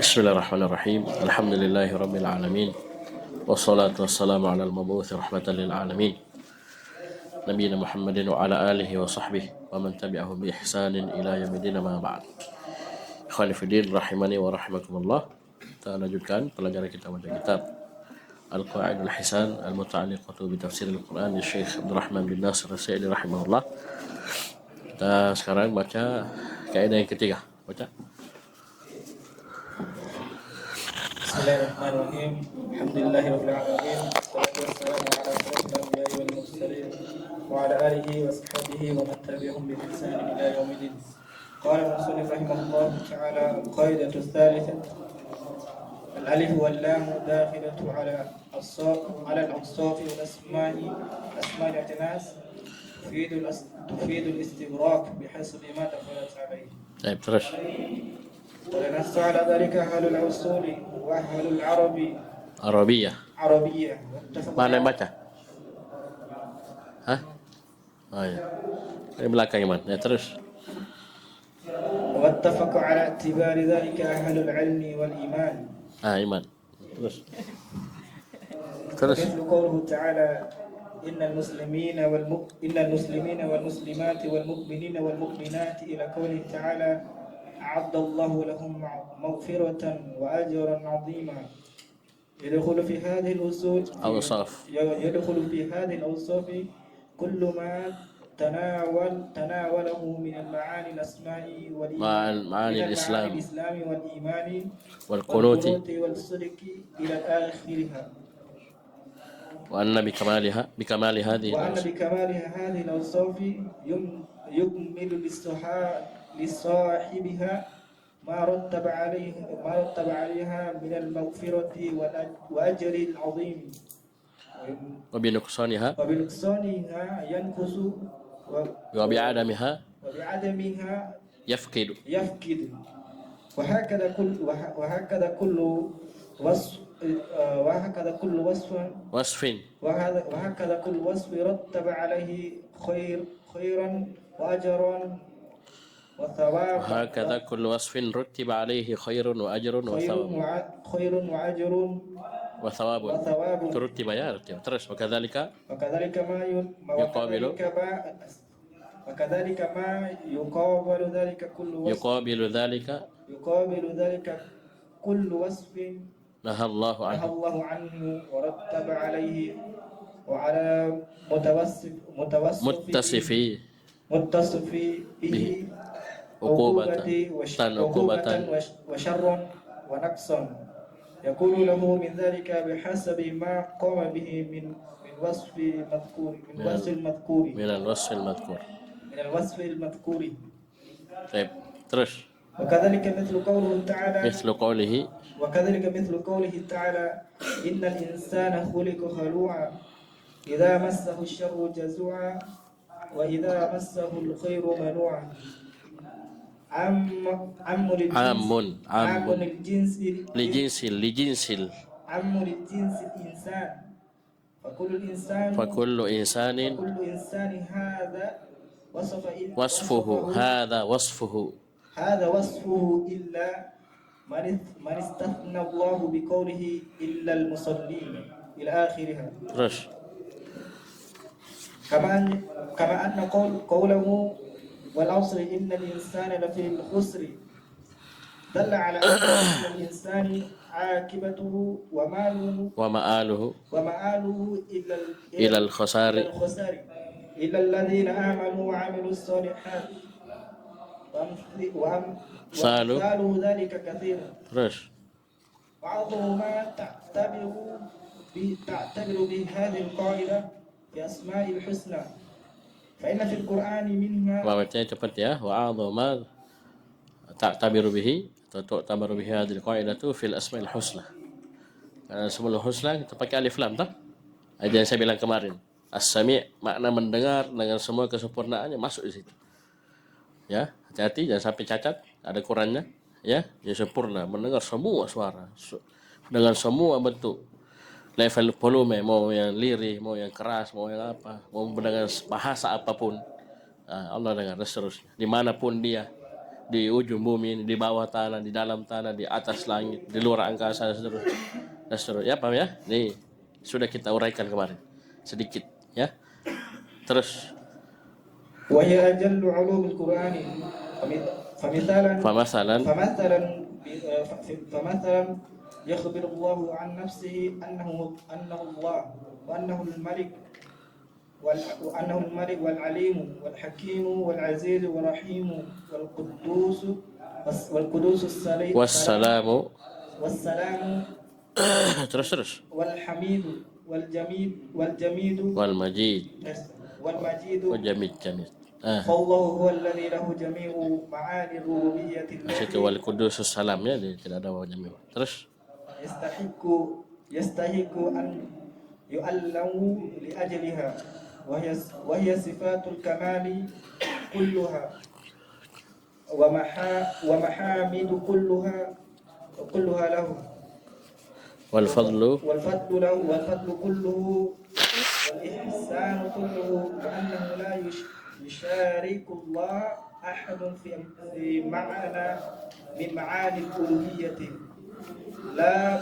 Bismillahirrahmanirrahim. Alhamdulillahirabbil alamin. Wassalatu wassalamu ala al-mabu'uts rahmatan lil alamin. Nabiyina Muhammadin wa ala alihi wa sahbihi wa man tabi'ahum bi ihsanin ila yaumil ma ba'd. Ikhwani fillah rahimani wa rahimakumullah. Kita lanjutkan pelajaran kita pada kitab Al-Qawaidul Hisan al-muta'alliqatu bi tafsir al-Quran di Syekh Abdul Rahman bin Nasir As-Sa'idi rahimahullah. Kita sekarang baca kaidah yang ketiga. Baca. Bismillahirrahmanirrahim. Alhamdulillahirabbil alamin. Wassalatu wassalamu ala asyrafil anbiya'i wal mursalin wa ala alihi wa sahbihi wa man tabi'ahum bi ihsan ila yaumiddin. Qala al-musannif rahimahullah ta'ala al-qaidatu ats-tsalitsah al-alif wal lam dakhilatu ala al-awsaf wal asma'i i'tinas تفيد الاستغراق بحسب ما دخلت عليه. طيب terus. ونص على ذلك أهل الأصول وأهل Arabiyah. Mana yang baca? Hah? Oh ya. Ini belakang Iman. Ya terus. واتفق على اعتبار ذلك أهل العلم والإيمان. Iman. Terus. مثل قوله تعالى إن المسلمين والمسلمات والمؤمنين والمؤمنات إلى قوله تعالى أعد الله لهم مغفرة وأجرا عظيما. يدخل في هذه الأوصاف كل ما تناوله من المعاني الأسماء معاني الإسلام والإيمان والقنوت والصدق إلى آخرها. وأن بكمال هذه الأوصاف يكمل لصاحبها ما رتب عليها من المغفرة وأجر العظيم. وبنقصانها ينقص وبعدمها يفقد. وهكذا كل وصف رتب عليه خيرا وأجرا وثواب. وهكذا كل وصف رتب عليه خير وأجر وثواب ترتب يا رتب. Terus وكذلك يقابل ذلك كل وصف نهى الله عنه ورتب عليه وعلى متصف به عقوبة وشرا ونقصا يكون له من ذلك بحسب ما قام به من الوصف المذكور. طيب terus. وكذلك مثل قوله تعالى إن الإنسان خلق هلوعا إذا مسه الشر جزوعا وإذا مسه الخير منوعا. عم للجنس الإنسان فكل إنسان هذا وصفه إلا من استثنى الله بقوله إلا المصلين إلى آخرها. كما أن قوله والعصر إن الإنسان لفي الخسر دل على أن الإنسان عاقبته ومآله إلى الخسار إلا الذين آمنوا وعملوا الصالحات وأمثال ذلك كثيرا. بعضهم ما تعتبر بهذه القاعدة بأسماء الحسنى فإن في القرآن منها وأعظم ما تعتبر به هذه القاعدة في الأسماء الحسنى. Karena sebelum husna kita pakai alif lam tak? Aja yang saya bilang kemarin. As-sami' makna mendengar dengan semua kesempurnaannya masuk di situ. Ya, hati-hati jangan sampai cacat, ada Qurannya, ya. Dia sempurna mendengar semua suara dengan semua bentuk. Level volume, mau yang lirih, mau yang keras, mau yang apa, mau mendengar bahasa apapun, Allah dengar dan seterusnya. Dimanapun dia di ujung bumi, di bawah tanah, di dalam tanah, di atas langit, di luar angkasa dan seterusnya. Dan seterusnya. Ya paham ya? Nih sudah kita uraikan kemarin sedikit ya. Terus وهي أجل علوم القرآن فمثالا famasalan فمثلا فمثلا يخبر الله عن نفسه أنه الله وأنه الملك وأنه الملك والعليم والحكيم والعزيز والرحيم والقدوس wassalamu والسلام terus والحميد والجميد wal majid والمجيد wajamid jamid. فالله هو الذي له جميع معاني الربوبية Situ التي wal kudusus salam ya, tidak ada wajamid. Terus يستحق أن يؤلم لأجلها وهي صفات الكمال كلها ومحامد كلها له والفضل والفضل كله والإحسان كله وأنه لا يشارك الله أحد في معنى من معاني الألوهية لا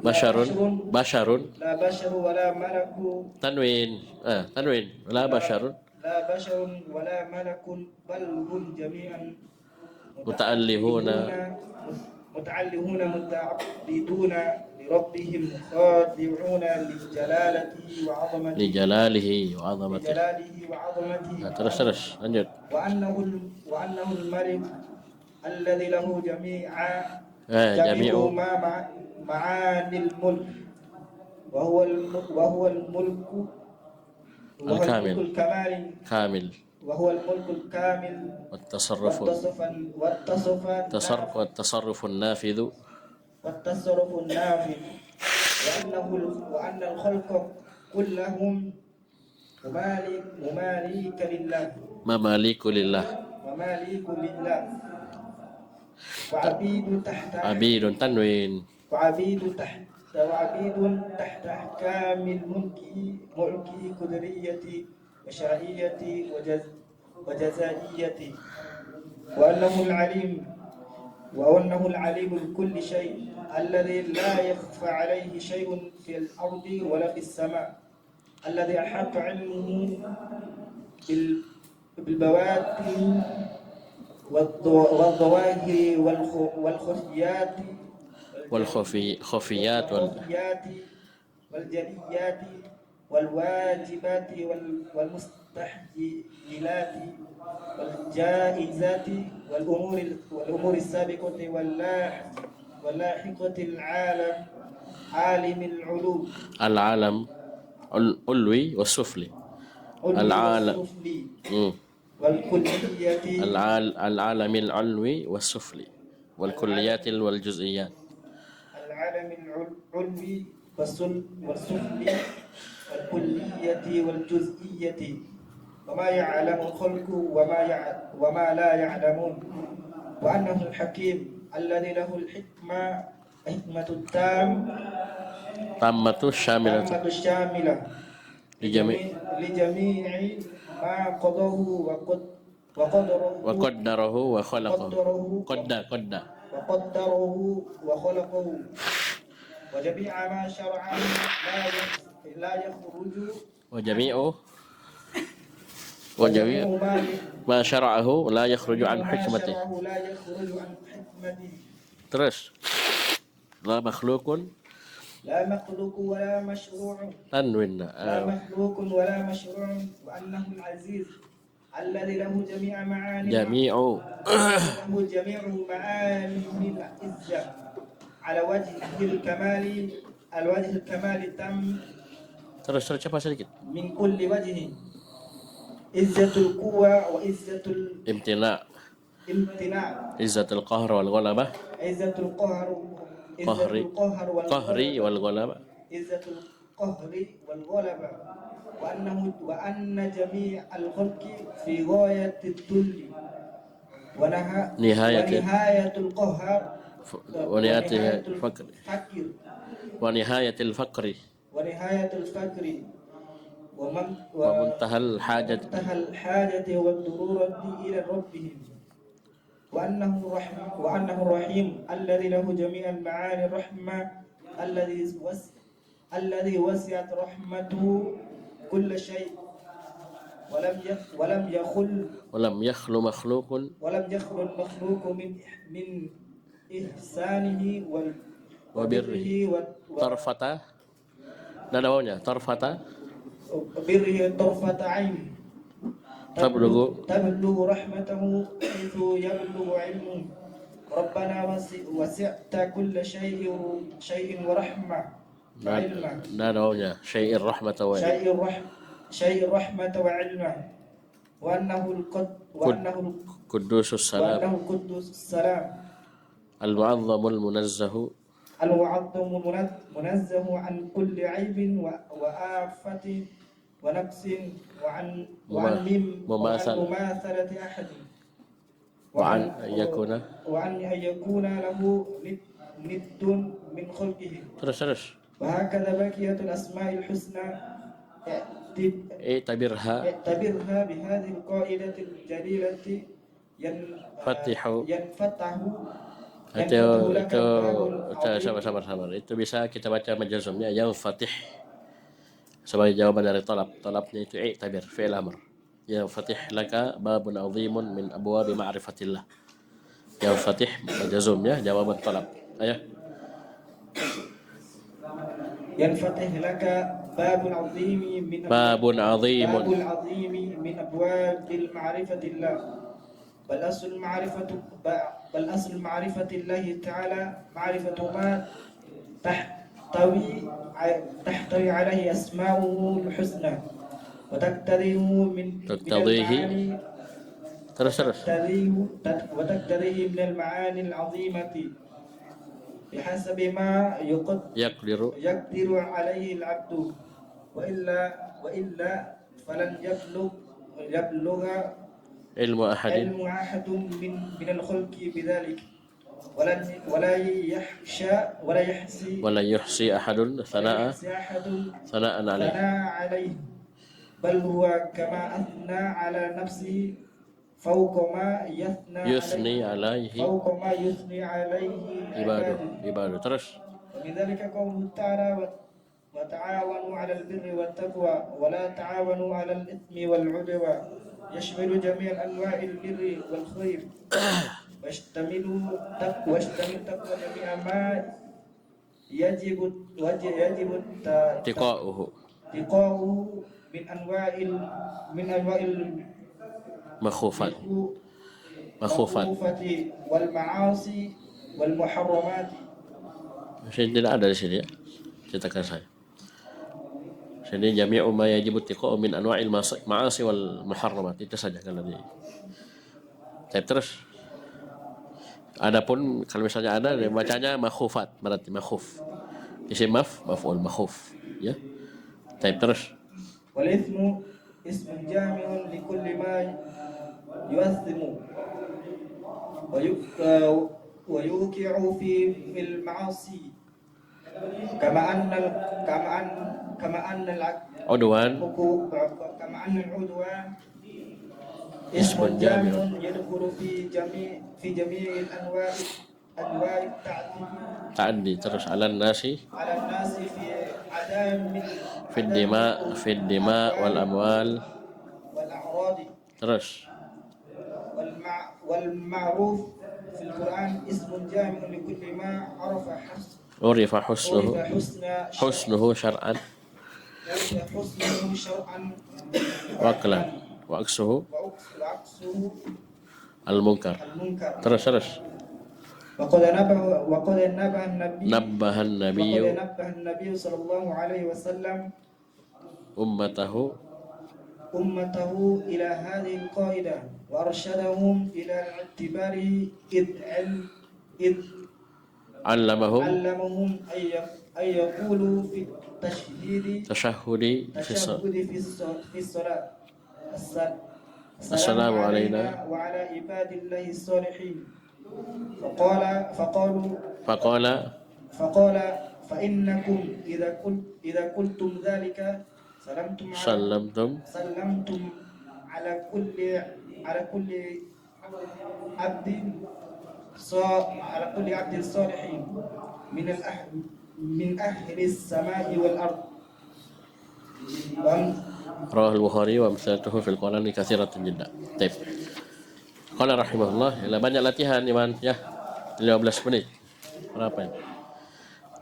basharun لا بشر ولا ملك tanwin la basharun لا بشر ولا ملك بل هم جميعا muta'allihuna متعلهون متعبدون لربهم خاضعون لجلالته وعظمته li jalalihi wa 'azamatihi. وعظمته Terus lanjut. وأنه الملك الذي له جميع Jami'u معاني الملك وهو الملك الكامل الكمال kamil وهو الملك الكامل والتصرف والتصرف النافذ والتصرف النافذ وأن الخلق كلهم مماليك لله mamaliku lillah وماليك لله وعبيد تحت abidun tanwin وعبيد تحت أحكام الملك قدرية وشرعية وجزائية وأنه العليم بكل شيء الذي لا يخفى عليه شيء في الأرض ولا في السماء الذي أحاط علمه بالبواطن والظواهر والخفيات والخفيات والجليات والواجبات والمستحيلات والجائزات والأمور السابقة واللاحقة عالم العلوم العالم العلوي والسفلي العالم والكلية العالم العلوي والسفلي والكليات والجزئيات العالم العلوي والسفلي والكلية والجزئية وما يعلم الخلق وما لا يعلمون وأنه الحكيم الذي له حكمة تامة الشاملة لجميع ما قضاه وقدره وخلقه وخلقه وجميع ما شرعه لا يخرج وجميع ما شرعه لا يخرج عن حكمته. Terus la makhluqun لا مخلوق ولا مشروع tanwin لا مخلوق ولا مشروع وأنه العزيز الذي له جميع معاني jami'u له جميع معاني العزة على وجه الكمال التام terus cepat sedikit من كل وجه عزة القوة وعزة imtina الامتناع izzatul qahr wal ghalabah عزة القهر qahri wal ghalabah عزة القهر والغلبة وأن جميع الخلق في غاية الذل ونهاية القهر ونهاية الفقر ونهاية الفقر ونهاية الفقر ومنتهى الحاجة والضرورة إلى ربهم وأنه الرحيم الذي له جميع المعاني الرحمة الذي وسعت رحمته كل شيء ولم يخل المخلوق من إحسانه وبره طرفة nada wawnya طرفة وبره طرفة عين تبلغ رحمته حيث يبلغ علمه ربنا وسعت كل شيء ورحمة وعلما nada wawnya شيء الرحمة وعلما وأنه القدوس السلام المعظم المنزه منزه عن كل عيب وآفة ونقص وعن مماثلة أحد وعن أن يكون له ند من خلقه. terus وهكذا بقية الأسماء الحسنى اعتبرها بهذه القاعدة الجليلة ينفتح sabar. Itu bisa kita baca majazumnya yang fatih sebagai jawaban dari talabnya itu i'tabir fi'il amr. Yang fatih laka babun azimun min abwabi ma'rifatillah. Yang fatih majazumnya jawaban talab. Ayo. ينفتح لك باب عظيم من أبواب معرفة الله بل أصل معرفة الله تعالى معرفة ما تحتوي عليه أسماؤه الحسنى وتقتضيه من المعاني العظيمة بحسب ما يقدر عليه العبد وإلا فلن يبلغ علم أحد من الخلق بذلك ولا يحصي أحد ثناء عليه بل هو كما أثنى على نفسه فوق ما يثني عليه عباده terus ولذلك قوله تعالى وتعاونوا على البر والتقوى ولا تعاونوا على الإثم والعدوان يشمل جميع أنواع البر والخير واشتمل تقوى جميع ما يجب اتقاؤه من أنواع مخوفات والمعاصي والمحرمات. Saya tidak ada di sini ya. Ceritakan saya. Sini jami'u ma yajibu tiqa'u min anwa'il ma'asi wal muharramat. Itu saja kalau di. Terus adapun kalau misalnya ada bacanya makhufat, berarti makhuf. Isim maf'ul makhuf, ya. Terus wal ithmu ismun jami'un li kulli ma yu'athimu wa yuqi'u fi al-ma'asi kama anna udwan ismun jami'un yadkhulu fi jami'il anwa'i ta'addi terus alan nasi fi adam min fi dima wal amwal wal a'rad terus wal ma'ruf fil Quran ismun jami'un li kulli ma urifa husnuhu syar'an wa aqlan wa aksuhu al munkar terus وقد نبه النبي صلى الله عليه وسلم أمته إلى هذه القاعدة وأرشدهم إلى الاعتبار إذ علمهم أن يقولوا في التشهد في الصلاة السلام علينا وعلى عباد الله الصالحين فقال فإنكم إذا قلتم ذلك سلمتم عبد على كل عبد صالح من الأهل من أهل السماء والأرض. رواه البخاري وأمثالته في القرآن كثيرة جدا. طيب. Qala rahimahullah, ya banyak latihan Iman ya. 15 menit. Berapa ini?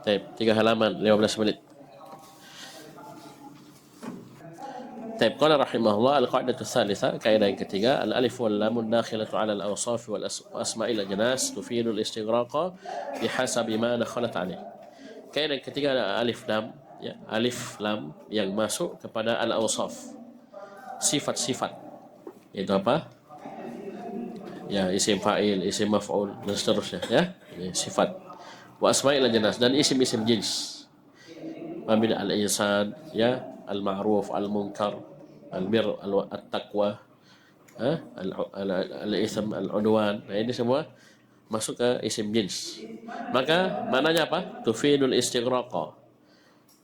Taib, 3 halaman 15 menit. Taib, qala rahimahullah al-qa'idatu tsalitsah, kaidah yang ketiga, al-alif wal lam dakhilatu 'ala al-awsaf wal asma'il ajnas tufidu al-istighraqa bihasabi ma dakhalat 'alayh. Kaidah yang ketiga adalah alif lam, ya, alif lam yang masuk kepada al-awsaf. Sifat-sifat. Itu apa? Ya, isim fa'il, isim maf'ul dan seterusnya ya. Ini sifat. Wa asma'il ajnas dan isim-isim jins. Mabida al-insan ya, al-ma'ruf, al-munkar, al-bir, al-taqwa, al-itham, al-udwan. Nah, ini semua masuk ke isim jins. Maka maknanya apa? Tufidul istighraqa.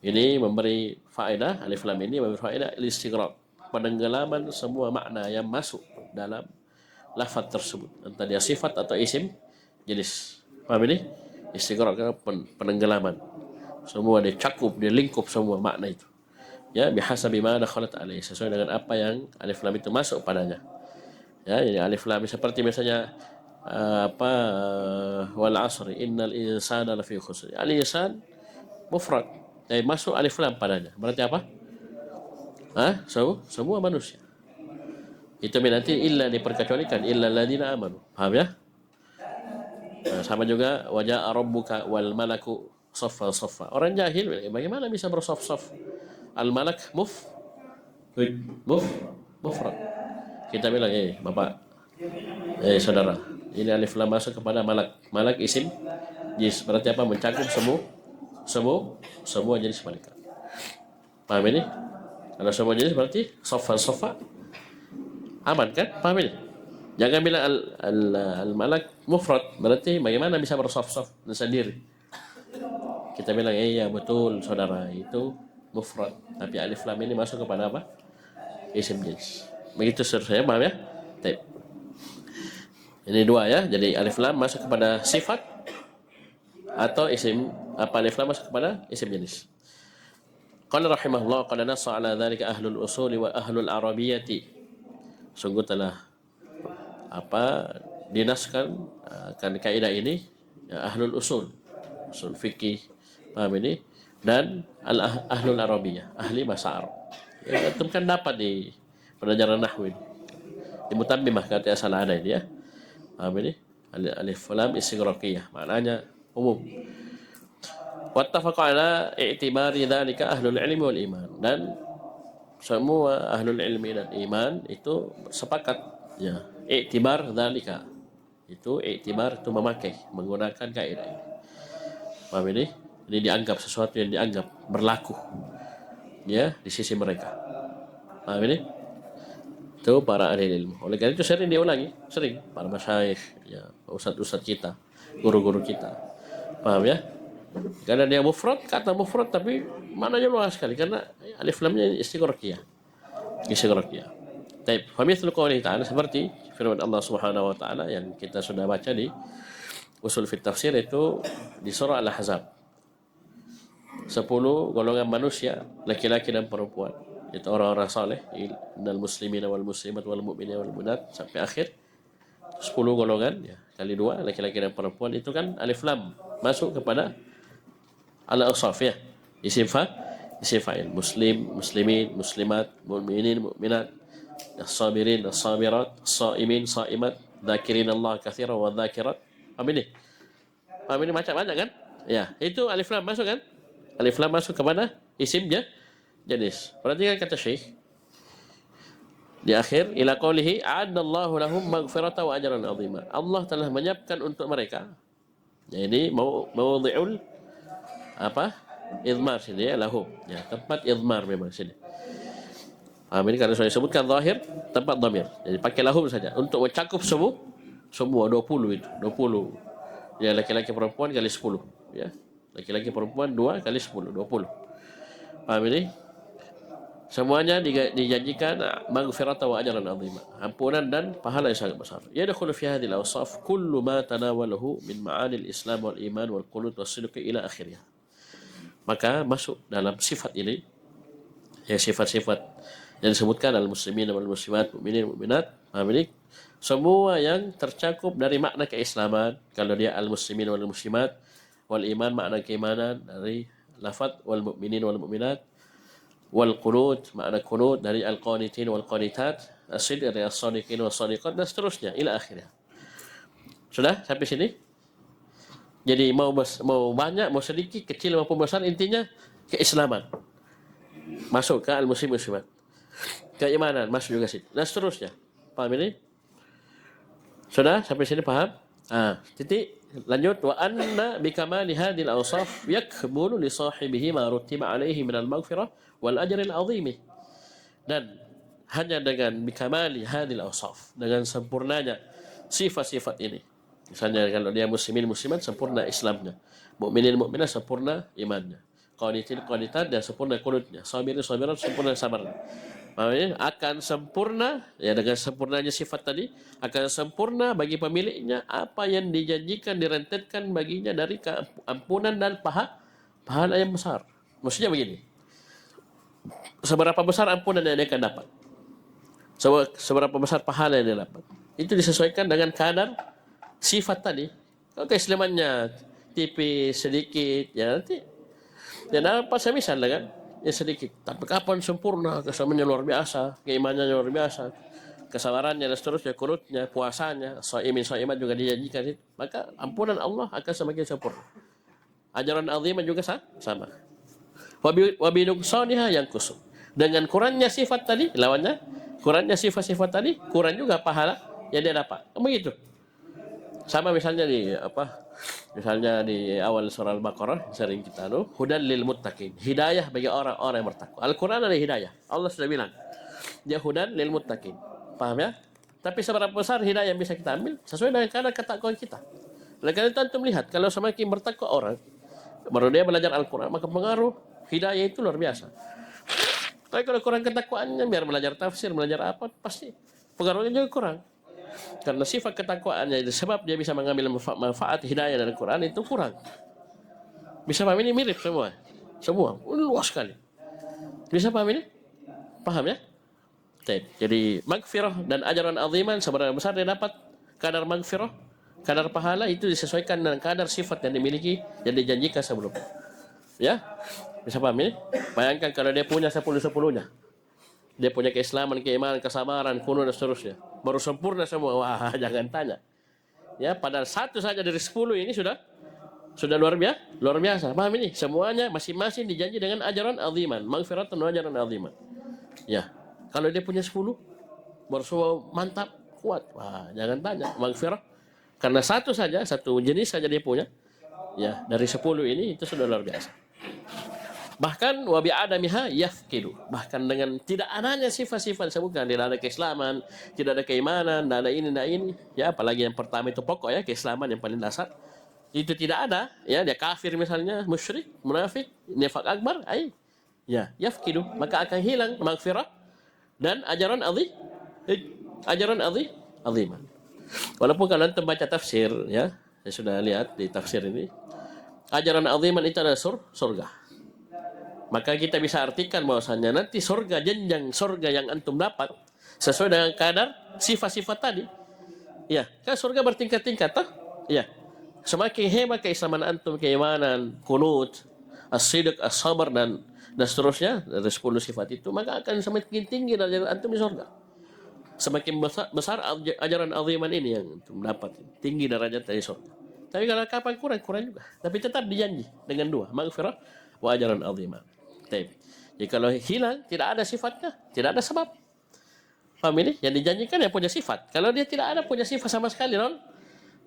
Ini memberi faedah, alif lam ini memberi faedah al-istighraq, penenggelaman semua makna yang masuk dalam lafaz tersebut, entah dia sifat atau isim jenis. Paham ini? Istighraq, penenggelaman. Semua dia cakup, dia lingkup semua makna itu. Ya, bihasabi ma dakhalat alaihi, sesuai dengan apa yang alif lam itu masuk padanya. Ya, jadi alif lam seperti misalnya wal asri innal insana lafi khusr. Al insan mufrad, jadi masuk alif lam padanya. Berarti apa? Semua manusia. Itu nanti illa diperkecualikan illa alladziina amanu. Paham ya? Nah, sama juga wajah rabbuka wal malaku saffa saffa. Orang jahil bagaimana bisa bersaf-saf? Al malak mufrad. Kita bilang, Bapak, saudara, ini alif lam masuk kepada malak. Malak isim jins, berarti apa? Mencakup semua jenis malaikat. Paham ini? Kalau semua jenis berarti saffa aman kan? Paham ini? Jangan bilang al-malak mufrad, berarti bagaimana bisa bersaf-saf sendiri? Kita bilang, iya betul saudara, itu mufrad. Tapi alif lam ini masuk kepada apa? Isim jins. Begitu seterusnya, paham ya? Baik. Ini dua ya, jadi alif lam masuk kepada sifat atau isim, alif lam masuk kepada isim jenis. Qala rahimahullah, qala nassa ala dzalika ahlul usuli wa ahlul arabiyyati. Sungguh telah dinaskan kan kaidah ini ya, ahlul usul fikih, paham ini, dan ahlul arabiyah, ahli bahasa Arab. Ya, itu kan dapat di pelajaran nahwu ini. Di mutammimah kata asal ada ini ya. Paham ini? Alif lam istighraqiyah, maknanya umum. Wattafaqa ala i'tibari dzalika ahlul ilmi wal iman, dan semua ahlul ilmi dan iman itu sepakat ya, i'tibar dzalika. Itu i'tibar, itu memakai, menggunakan kaidah ini. Paham ini? Ini dianggap sesuatu yang dianggap berlaku ya di sisi mereka. Paham ini? Itu para ahli ilmu. Oleh karena itu sering diulangi, sering para masyayikh ya, ustaz-ustaz kita, guru-guru kita. Paham ya? Karena dia mufrad, kata mufrad tapi maknanya luas sekali karena alif lamnya istighraqiyah. Baik, fa mithlu qouli ta'ala, seperti firman Allah Subhanahu wa taala yang kita sudah baca di usul fit tafsir, itu di surah Al-Ahzab. 10 golongan manusia, laki-laki dan perempuan, itu orang-orang saleh, innal muslimina wal muslimat wal mu'minina wal mu'minat sampai akhir. 10 golongan ya, kali 2 laki-laki dan perempuan, itu kan alif lam masuk kepada al-awsaf ya, isim fa'il, muslim, muslimin, muslimat, mu'minin, mu'minat, as-sabirin, as-sabirat, as-saimin, saimat, dzakirin Allah katsiran wa dzakirat. Paham ini macam-macam kan? Ya, itu alif lam masuk kan? Alif lam masuk kepada isim jenis. Perhatikan kata Syekh di akhir, ila qoulihi a'adallahu lahum maghfiratan wa ajran 'azima. Allah telah menyiapkan untuk mereka. Jadi mawdhi'ul idmar sini ya, lahum ya, tempat idmar memang sini. Paham ini? Karena saya sebutkan zahir, tempat dhamir, jadi pakai lahum saja untuk mencakup semua 20 itu 20 ya, laki-laki perempuan kali 10 ya, laki-laki perempuan 2 kali 10 20. Paham ini? Semuanya dijanjikan maghfiratan wa ajran 'azima, ampunan dan pahala yang sangat besar. Yadkhulu fi hadhihi al-awsaf kullu ma tanawalahu min ma'ani al-islam wal iman wal qunut was sidq ila akhirih. Maka masuk dalam sifat ini, ya sifat-sifat yang disebutkan al-muslimin wal muslimat, mukminin mukminat, ini semua yang tercakup dari makna keislaman. Kalau dia al-muslimin wal muslimat, wal iman makna keimanan dari lafaz wal mukminin wal mukminat, wal qunut makna qunut dari al qanitin wal qanitat, as-sidq dari as-sadiqin was sadiqat, dan seterusnya ila akhirnya. Sudah sampai sini? Jadi mau banyak, mau sedikit, kecil maupun besar, intinya keislaman masuk ke al-muslim muslimat, keimanan masuk juga sini, dan seterusnya. Paham ini? Sudah sampai sini paham? Titik. Lanjut, wa anna bikamali hadhil awsaf yakmulu li sahibihi ma rutiba alaihi minal maghfirah wal ajril azim. Dan hanya dengan bikamali hadhil awsaf, dengan sempurnanya sifat-sifat ini. Misalnya kalau dia muslimin muslimat, sempurna Islamnya, mukminin mukminat, sempurna imannya, qanitin qanitat, dan sempurna qunutnya, sabirin sabirat, sempurna sabarnya. Maknanya akan sempurna, ya dengan sempurnanya sifat tadi, akan sempurna bagi pemiliknya apa yang dijanjikan, direntetkan baginya dari ampunan dan pahala yang besar. Maksudnya begini, seberapa besar ampunan yang dia akan dapat, seberapa besar pahala yang dia dapat, itu disesuaikan dengan kadar sifat tadi. Kalau keislamannya tipis, sedikit, ya nanti dia dapat semisal kan, ya sedikit, tapi kapan sempurna, kesamanya luar biasa, keimanannya luar biasa, kesabarannya dan seterusnya, kunutnya, puasanya, shaimin juga dijanjikan itu, maka ampunan Allah akan semakin sempurna. Ajaran azimah juga sama. Wabi nuqsaniha yang kusuk, dengan kurangnya sifat tadi, lawannya kurangnya sifat-sifat tadi, kurang juga pahala yang dia dapat. Begitu. Sama misalnya di awal surah Al-Baqarah sering kita hudan lil muttaqin, hidayah bagi orang-orang yang bertakwa. Al-Qur'an ada hidayah. Allah sudah bilang dia hudan lil muttaqin. Paham ya? Tapi seberapa besar hidayah yang bisa kita ambil sesuai dengan kadar ketakwaan kita. Oleh karena itu antum lihat, kalau semakin bertakwa orang, baru dia belajar Al-Qur'an, maka pengaruh hidayah itu luar biasa. Tapi kalau kurang ketakwaannya, biar belajar tafsir, belajar apa, pasti pengaruhnya juga kurang. Karena sifat ketakwaannya itu sebab dia bisa mengambil manfaat hidayah dari Quran itu kurang. Bisa paham ini? Mirip semua luas sekali. Bisa paham ini? Paham ya? Jadi maghfirah dan ajaran aziman, seberapa besar dia dapat kadar maghfirah, kadar pahala, itu disesuaikan dengan kadar sifat yang dimiliki, yang dijanjikan sebelumnya. Ya? Bisa paham ini? Bayangkan kalau dia punya 10-10-nya. Dia punya keislaman, keimanan, kesabaran, kunut, dan seterusnya, baru sempurna semua. Wah, jangan tanya. Ya, padahal satu saja dari 10 ini sudah luar biasa. Paham ini? Semuanya masing-masing dijanji dengan ajaran aziman, maghfiratan wa ajaran aziman. Ya, kalau dia punya 10, baru semua mantap, kuat. Wah, jangan tanya, maghfirah. Karena satu jenis saja dia punya. Ya, dari 10 ini itu sudah luar biasa. Bahkan wabi adamiha yafkidu, bahkan dengan tidak adanya sifat-sifat disebutkan, tidak ada keislaman, tidak ada keimanan, tidak ada ini, ya apalagi yang pertama itu pokok ya, keislaman yang paling dasar itu tidak ada, ya dia kafir misalnya, musyrik, munafik, nifaq akbar, ya yafkidu, maka akan hilang maghfirah dan ajaran aziman. Walaupun kalau antum baca tafsir, ya saya sudah lihat di tafsir ini, ajaran aziman itu adalah surga. Maka kita bisa artikan bahwasannya nanti surga, jenjang surga yang antum dapat sesuai dengan kadar sifat-sifat tadi. Ya, kan surga bertingkat-tingkat toh? Ya. Semakin hebat keislaman antum, keimanan, kunut, as-sidq, as-sabar, dan seterusnya dari 10 sifat itu, maka akan semakin tinggi derajat antum di surga. Semakin besar ajaran aziman ini yang antum dapat, tinggi derajat dari surga. Tapi kalau kapan kurang juga. Tapi tetap dijanji dengan dua, maghfirah wa ajaran aziman. Jadi kalau hilang, tidak ada sifatnya, tidak ada sebab. Paham ini? Yang dijanjikan yang punya sifat. Kalau dia tidak ada punya sifat sama sekali,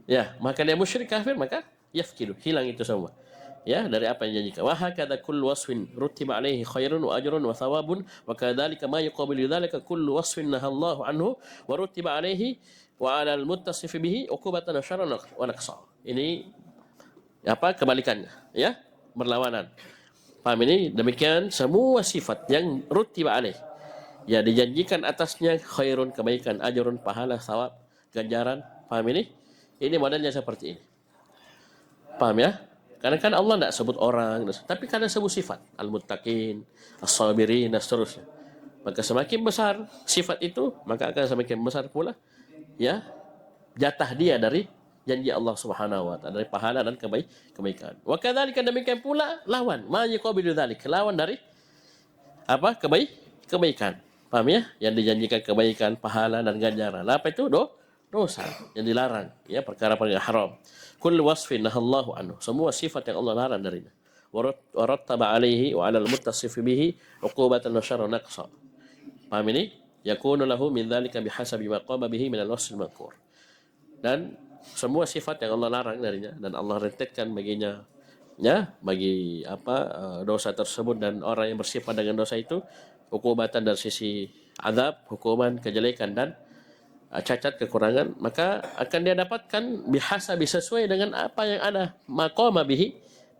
ya, maka dia musyrik, kafir, maka yafkidu, hilang itu semua. Ya, dari apa yang dijanjikan. Wa hakadha kullu wasfin rutiba alaihi khairun wa ajrun wa thawabun wa kadzalika ma yuqabilu dzalika kullu wasfin nahallahu anhu wa rutiba alaihi wa 'alal muttasif bihi uqubatan syarran wa naqsa. Ini kebalikannya, ya, berlawanan. Paham ini? Demikian semua sifat yang rutiba alaih, ya dijanjikan atasnya khairun, kebaikan, ajrun, pahala, thawab, ganjaran. Paham ini? Ini modelnya seperti ini. Paham ya? Karena kan Allah tidak sebut orang, tapi karena sebut sifat. Al-muttaqin, as-sabirin, dan seterusnya. Maka semakin besar sifat itu, maka akan semakin besar pula ya jatah dia dari janji Allah Subhanahu wa taala, dari pahala dan kebaikan. Wa kadzalika, demikian pula lawan, ma yaqabilu dzalik, lawan dari apa? Kebaikan. Paham ya? Yang dijanjikan kebaikan, pahala dan ganjaran. Apa itu? Dosa yang dilarang, ya, perkara-perkara haram. Kullu wasfin nahallahu anhu, semua sifat yang Allah larang darinya. Wa rattaba alaihi wa 'alal muttasif bihi 'uqubatan wa syarran naqsa. Paham ini? Yakunu lahu min dzalika bihasabi ma qama bihi min al-wasf al-madhkur. Dan semua sifat yang Allah larang darinya dan Allah rentetkan baginya, ya, bagi dosa tersebut dan orang yang bersifat dengan dosa itu, hukubatan dari sisi azab, hukuman, kejelekan dan cacat, kekurangan, maka akan dia dapatkan bihasabi, sesuai dengan apa yang ada maqama bihi,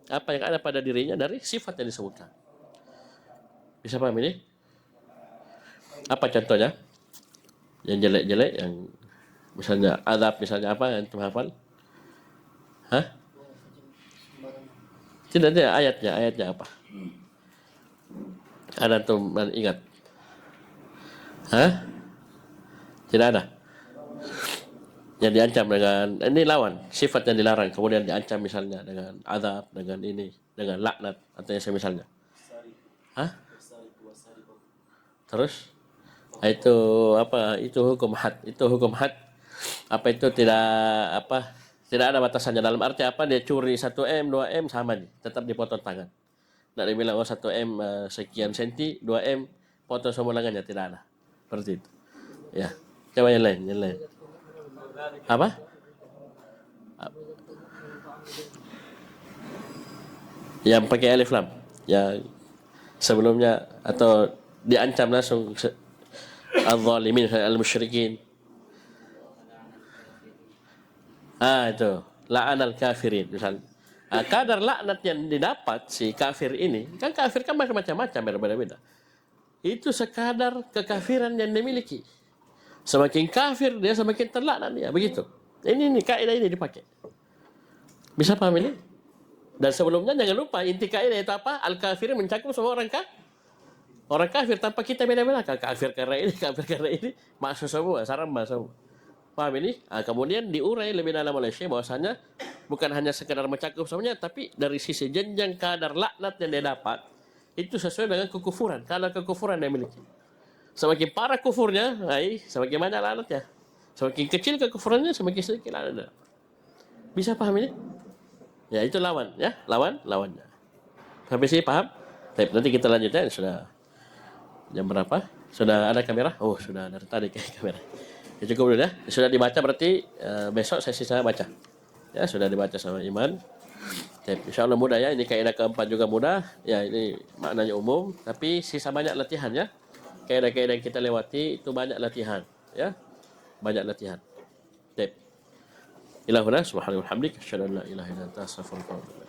apa yang ada pada dirinya dari sifat yang disebutkan. Bisa paham ini? Apa contohnya? Yang jelek-jelek, yang misalnya azab, misalnya apa yang antum hafal? Hah? Tidak ada ayatnya apa? Ada antum ingat? Hah? Tidak ada. Yang diancam dengan ini lawan, sifat yang dilarang, kemudian diancam misalnya dengan azab, dengan ini, dengan laknat atau yang semisalnya. Hah? Terus? Itu apa? Itu hukum had. Itu hukum had. Apa itu tidak ada batasannya, dalam arti apa? Dia curi 1M, 2M sama nih, tetap dipotong tangan. Tidak dibilang 1M sekian senti, 2M potong semua lengannya, tidak ada. Seperti itu. Ya. Coba yang lain. Apa? Yang pakai alif lam. Yang sebelumnya atau diancam langsung al-zalimin, al-musyrikin. Itu la'anal kafirin misalnya. Kadar laknat yang didapat si kafir ini, kan kafir kan macam-macam, berbeda-beda. Itu sekadar kekafiran yang dimiliki. Semakin kafir dia, semakin terlaknat dia, begitu. Ini kaidah ini dipakai. Bisa paham ini? Dan sebelumnya jangan lupa inti kaidah itu apa? Al-kafir mencakup semua orang kafir tanpa kita beda-beda. Kafir karena ini, masuk semua, saramba semua. Paham ini? Kemudian diurai lebih dalam oleh Syekh bahwasanya bukan hanya sekedar mencakup semuanya, tapi dari sisi jenjang kadar laknat yang dia dapat itu sesuai dengan kekufuran. Kadar kekufuran dia miliki. Semakin parah kufurnya, semakin banyak laknatnya. Semakin kecil kekufurannya, semakin sedikit laknatnya. Bisa paham ini? Ya, itu lawan, ya, lawannya. Sampai sini paham? Baik, nanti kita lanjutkan. Sudah jam berapa? Sudah ada kamera? Oh, sudah dari tadi kayak kamera. Ya, cukup dulu ya. Sudah dibaca berarti besok sesi saya baca. Ya, sudah dibaca sama Iman. Insya Allah mudah ya. Ini kaidah keempat juga mudah. Ya, ini maknanya umum, tapi sisa banyak latihan ya. Kaidah-kaidah yang kita lewati itu banyak latihan, ya. Banyak latihan. Baik. Ilahuna subhanahu wa hamdik, asyhadu an la ilaha illa anta, astaghfiruka wa atubu ilaik.